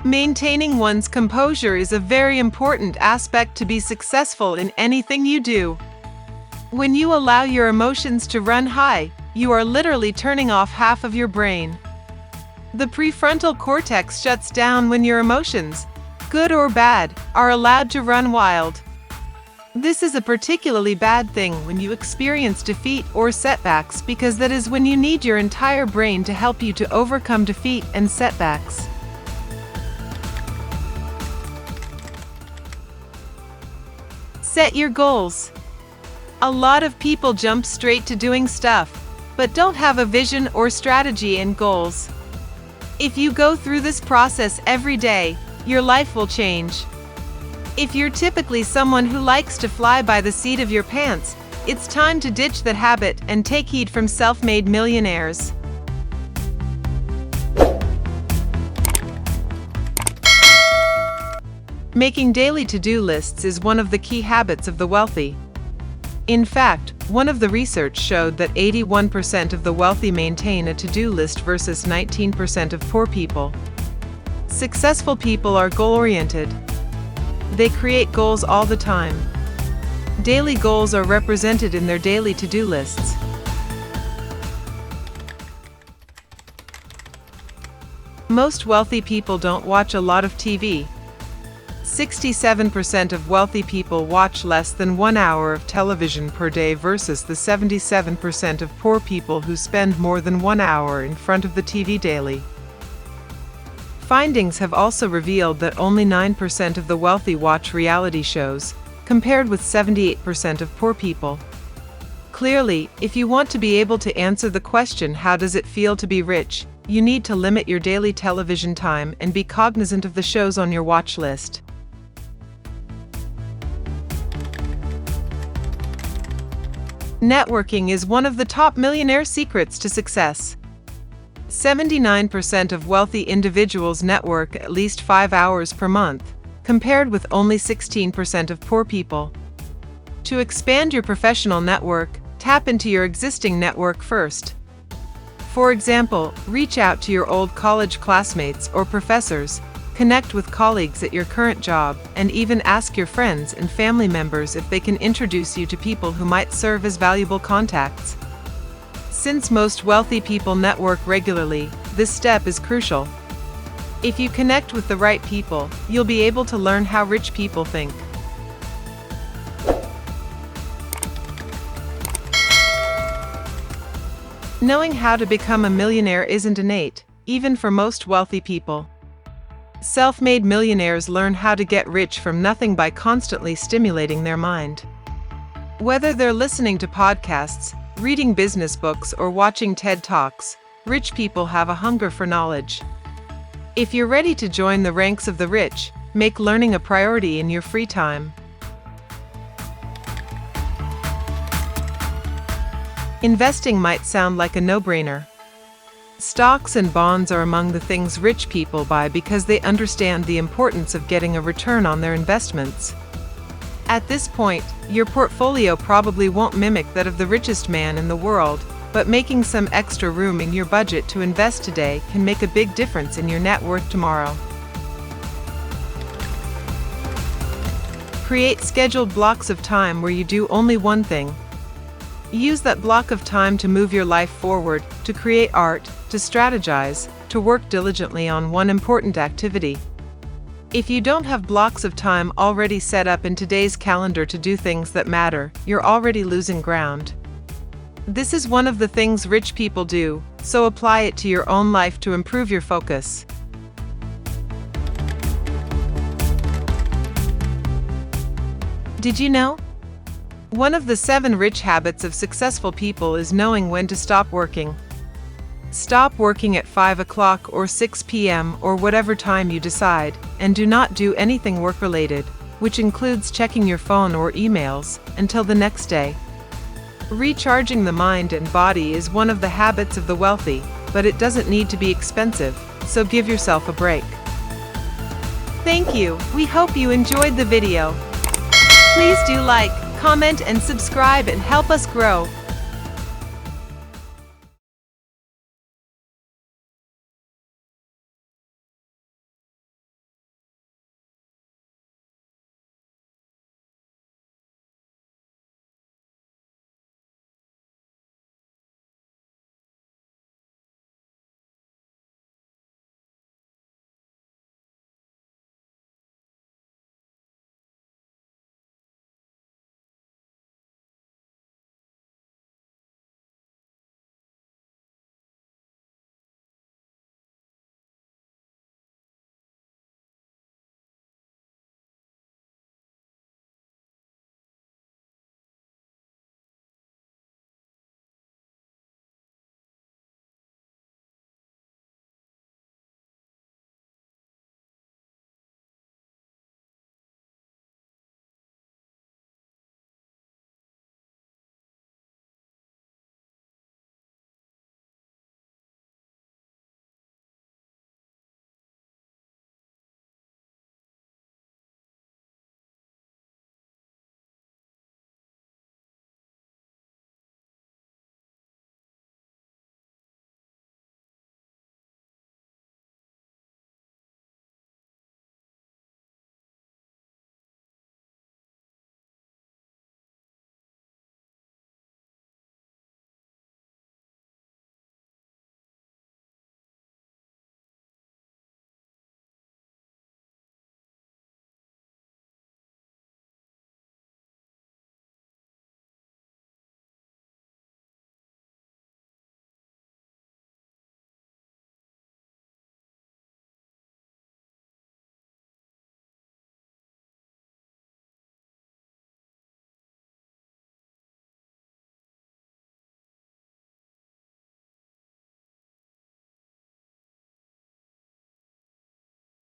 Maintaining one's composure is a very important aspect to be successful in anything you do. When you allow your emotions to run high, you are literally turning off half of your brain. The prefrontal cortex shuts down when your emotions, good or bad, are allowed to run wild. This is a particularly bad thing when you experience defeat or setbacks, because that is when you need your entire brain to help you to overcome defeat and setbacks. Set your goals. A lot of people jump straight to doing stuff, but don't have a vision or strategy and goals. If you go through this process every day, your life will change. If you're typically someone who likes to fly by the seat of your pants, it's time to ditch that habit and take heed from self-made millionaires. Making daily to-do lists is one of the key habits of the wealthy. In fact, one of the research showed that 81% of the wealthy maintain a to-do list versus 19% of poor people. Successful people are goal-oriented. They create goals all the time. Daily goals are represented in their daily to-do lists. Most wealthy people don't watch a lot of TV. 67% of wealthy people watch less than 1 hour of television per day versus the 77% of poor people who spend more than 1 hour in front of the TV daily. Findings have also revealed that only 9% of the wealthy watch reality shows, compared with 78% of poor people. Clearly, if you want to be able to answer the question, how does it feel to be rich, you need to limit your daily television time and be cognizant of the shows on your watch list. Networking is one of the top millionaire secrets to success. 79% of wealthy individuals network at least 5 hours per month, compared with only 16% of poor people. To expand your professional network, tap into your existing network first. For example, reach out to your old college classmates or professors, connect with colleagues at your current job, and even ask your friends and family members if they can introduce you to people who might serve as valuable contacts. Since most wealthy people network regularly, this step is crucial. If you connect with the right people, you'll be able to learn how rich people think. Knowing how to become a millionaire isn't innate, even for most wealthy people. Self-made millionaires learn how to get rich from nothing by constantly stimulating their mind. Whether they're listening to podcasts, reading business books, or watching TED Talks, rich people have a hunger for knowledge. If you're ready to join the ranks of the rich, make learning a priority in your free time. Investing might sound like a no-brainer. Stocks and bonds are among the things rich people buy because they understand the importance of getting a return on their investments. At this point, your portfolio probably won't mimic that of the richest man in the world, but making some extra room in your budget to invest today can make a big difference in your net worth tomorrow. Create scheduled blocks of time where you do only one thing. Use that block of time to move your life forward, to create art, to strategize, to work diligently on one important activity. If you don't have blocks of time already set up in today's calendar to do things that matter, you're already losing ground. This is one of the things rich people do, so apply it to your own life to improve your focus. Did you know? One of the 7 rich habits of successful people is knowing when to stop working. Stop working at 5 o'clock or 6 p.m. or whatever time you decide, and do not do anything work-related, which includes checking your phone or emails, until the next day. Recharging the mind and body is one of the habits of the wealthy, but it doesn't need to be expensive, so give yourself a break. Thank you. We hope you enjoyed the video. Please do like, comment and subscribe and help us grow.